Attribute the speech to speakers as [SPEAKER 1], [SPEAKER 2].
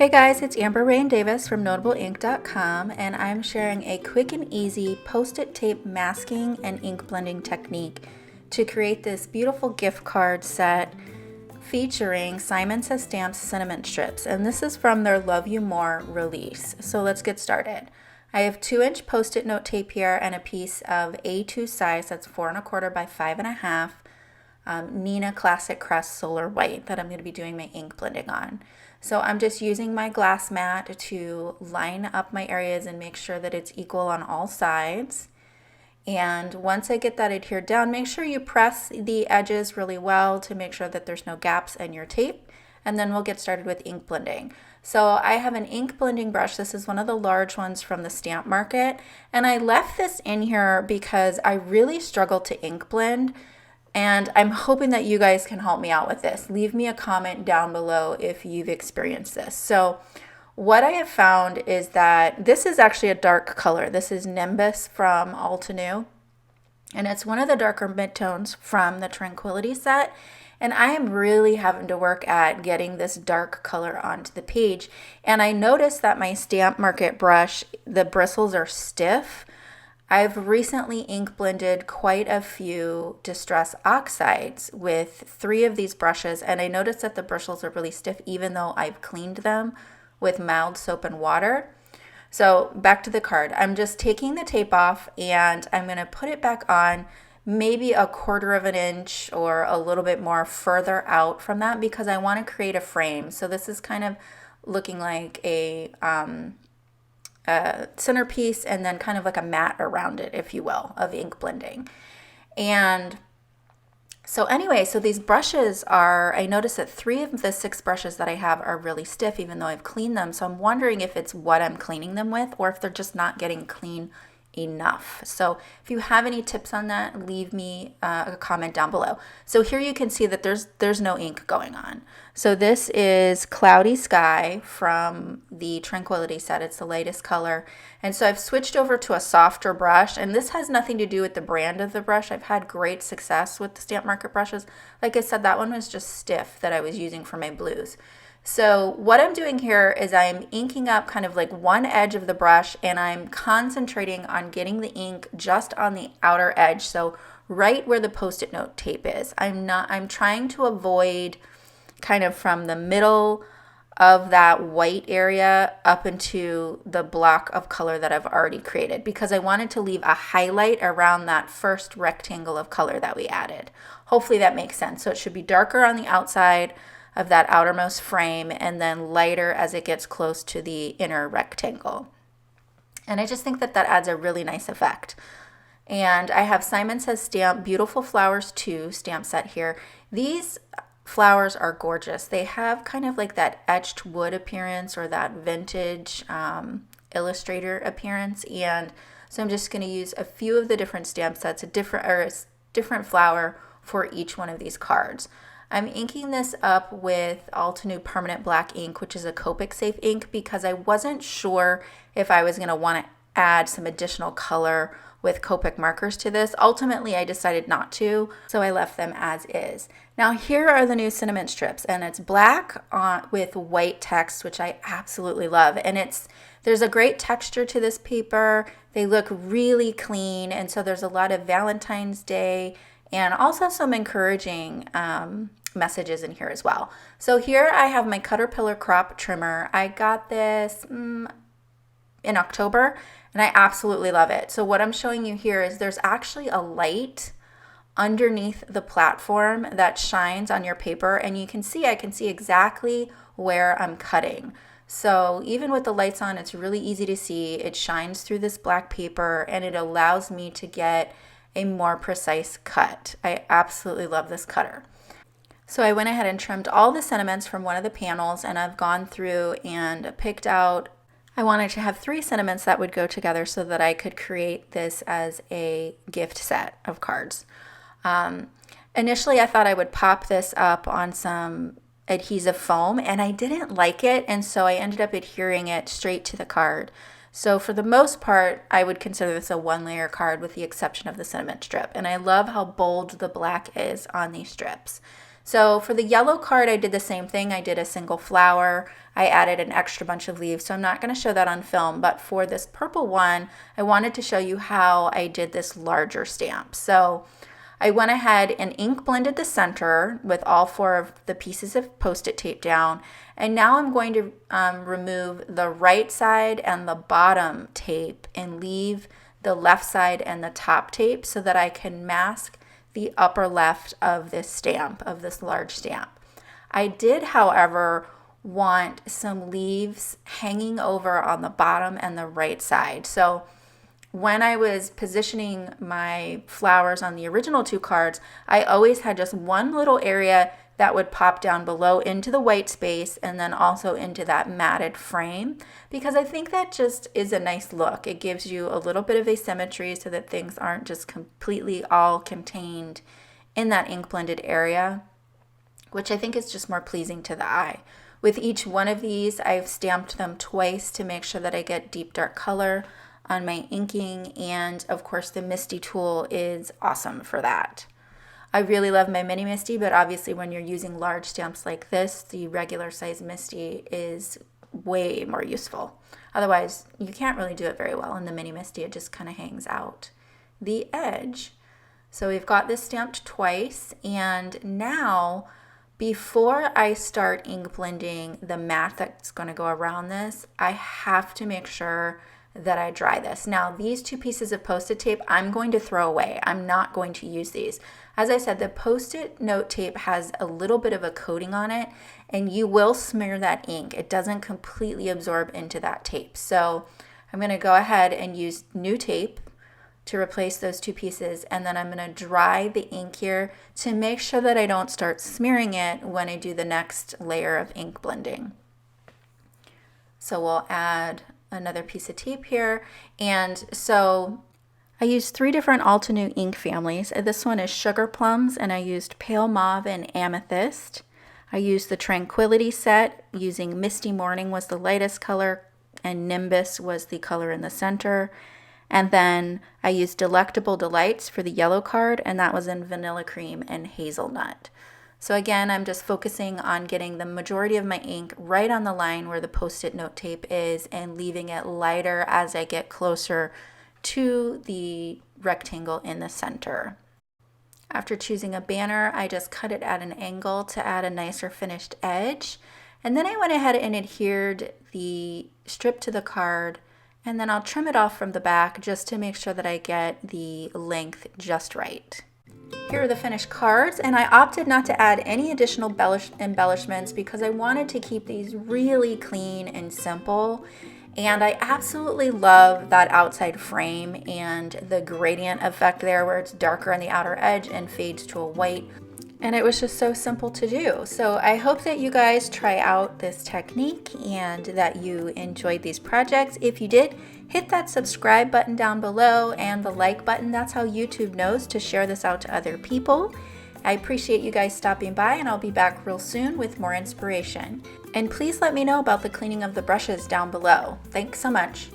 [SPEAKER 1] Hey guys, it's Amber Rain Davis from NotableInk.com, and I'm sharing a quick and easy post-it tape masking and ink blending technique to create this beautiful gift card set featuring Simon Says Stamps cinnamon strips, and this is from their Love You More release. So let's get started. I have 2-inch post-it note tape here and a piece of A2 size, that's 4 1/4 by 5 1/2, Neenah Classic Crest Solar White that I'm going to be doing my ink blending on. So I'm just using my glass mat to line up my areas and make sure that it's equal on all sides. And once I get that adhered down, make sure you press the edges really well to make sure that there's no gaps in your tape. And then we'll get started with ink blending. So I have an ink blending brush. This is one of the large ones from the stamp market. And I left this in here because I really struggle to ink blend. And I'm hoping that you guys can help me out with this. Leave me a comment down below if you've experienced this. So what I have found is that this is actually a dark color. This is Nimbus from Altenew, and it's one of the darker midtones from the Tranquility set. And I am really having to work at getting this dark color onto the page. And I noticed that my Stamp Market brush, the bristles are stiff. I've recently ink blended quite a few Distress Oxides with 3 of these brushes, and I noticed that the bristles are really stiff even though I've cleaned them with mild soap and water. So back to the card. I'm just taking the tape off and I'm going to put it back on maybe 1/4 of an inch or a little bit more further out from that because I want to create a frame. So this is kind of looking like a centerpiece and then kind of like a mat around it, if you will, of ink blending. And so anyway, so these brushes are, I noticed that 3 of the 6 brushes that I have are really stiff even though I've cleaned them. So I'm wondering if it's what I'm cleaning them with or if they're just not getting clean enough. So if you have any tips on that, leave me a comment down below. So here you can see that there's no ink going on. So this is Cloudy Sky from the Tranquility set. It's the latest color. And so I've switched over to a softer brush, and this has nothing to do with the brand of the brush. I've had great success with the Stamp Market brushes. Like I said, that one was just stiff that I was using for my blues. So what I'm doing here is I'm inking up kind of like one edge of the brush, and I'm concentrating on getting the ink just on the outer edge. So right where the Post-it note tape is. I'm trying to avoid kind of from the middle of that white area up into the block of color that I've already created because I wanted to leave a highlight around that first rectangle of color that we added. Hopefully that makes sense. So it should be darker on the outside of that outermost frame and then lighter as it gets close to the inner rectangle. And I just think that that adds a really nice effect. And I have Simon Says Stamp Beautiful Flowers 2 stamp set here. These flowers are gorgeous. They have kind of like that etched wood appearance or that vintage illustrator appearance. And so I'm just going to use a few of the different stamp sets, a different flower for each one of these cards. I'm inking this up with Altenew Permanent Black ink, which is a Copic safe ink, because I wasn't sure if I was going to want to add some additional color with Copic markers to this. Ultimately, I decided not to, so I left them as is. Now here are the new cinnamon strips, and it's black with white text, which I absolutely love. And there's a great texture to this paper. They look really clean, and so there's a lot of Valentine's Day and also some encouraging messages in here as well. So here I have my Cutterpillar crop trimmer. I got this in October, and I absolutely love it. So what I'm showing you here is there's actually a light underneath the platform that shines on your paper, and I can see exactly where I'm cutting. So even with the lights on, it's really easy to see. It shines through this black paper, and it allows me to get a more precise cut. I absolutely love this cutter. So I went ahead and trimmed all the sentiments from one of the panels, and I've gone through and picked out, I wanted to have 3 sentiments that would go together so that I could create this as a gift set of cards. Initially I thought I would pop this up on some adhesive foam, and I didn't like it, and so I ended up adhering it straight to the card. So for the most part, I would consider this a 1-layer card with the exception of the sentiment strip, and I love how bold the black is on these strips. So for the yellow card, I did the same thing. I did a single flower. I added an extra bunch of leaves, so I'm not going to show that on film. But for this purple one, I wanted to show you how I did this larger stamp. So I went ahead and ink blended the center with all 4 of the pieces of Post-it tape down. And now I'm going to remove the right side and the bottom tape and leave the left side and the top tape so that I can mask the upper left of this stamp, of this large stamp. I did, however, want some leaves hanging over on the bottom and the right side. So when I was positioning my flowers on the original 2 cards, I always had just one little area that would pop down below into the white space and then also into that matted frame, because I think that just is a nice look. It gives you a little bit of asymmetry so that things aren't just completely all contained in that ink blended area, which I think is just more pleasing to the eye. With each one of these, I've stamped them twice to make sure that I get deep dark color on my inking, and of course the MISTI tool is awesome for that. I really love my mini MISTI, but obviously when you're using large stamps like this, the regular size MISTI is way more useful. Otherwise, you can't really do it very well in the mini MISTI. It just kind of hangs out the edge. So we've got this stamped twice, and now before I start ink blending the mat that's going to go around this, I have to make sure that I dry this. Now, these 2 pieces of Post-it tape I'm going to throw away. I'm not going to use these. As I said, the Post-it note tape has a little bit of a coating on it, and you will smear that ink. It doesn't completely absorb into that tape. So I'm going to go ahead and use new tape to replace those 2 pieces, and then I'm going to dry the ink here to make sure that I don't start smearing it when I do the next layer of ink blending. So we'll add another piece of tape here, and so I used 3 different Altenew ink families. This one is Sugarplums, and I used Pale Mauve and Amethyst. I used the Tranquility set, using Misty Morning was the lightest color, and Nimbus was the color in the center. And then I used Delectable Delights for the yellow card, and that was in Vanilla Cream and Hazelnut. So again, I'm just focusing on getting the majority of my ink right on the line where the Post-it note tape is, and leaving it lighter as I get closer to the rectangle in the center. After choosing a banner, I just cut it at an angle to add a nicer finished edge. And then I went ahead and adhered the strip to the card, and then I'll trim it off from the back just to make sure that I get the length just right. Here are the finished cards, and I opted not to add any additional embellishments because I wanted to keep these really clean and simple. And I absolutely love that outside frame and the gradient effect there where it's darker on the outer edge and fades to a white. And it was just so simple to do. So I hope that you guys try out this technique and that you enjoyed these projects. If you did, hit that subscribe button down below and the like button. That's how YouTube knows to share this out to other people. I appreciate you guys stopping by, and I'll be back real soon with more inspiration. And please let me know about the cleaning of the brushes down below. Thanks so much.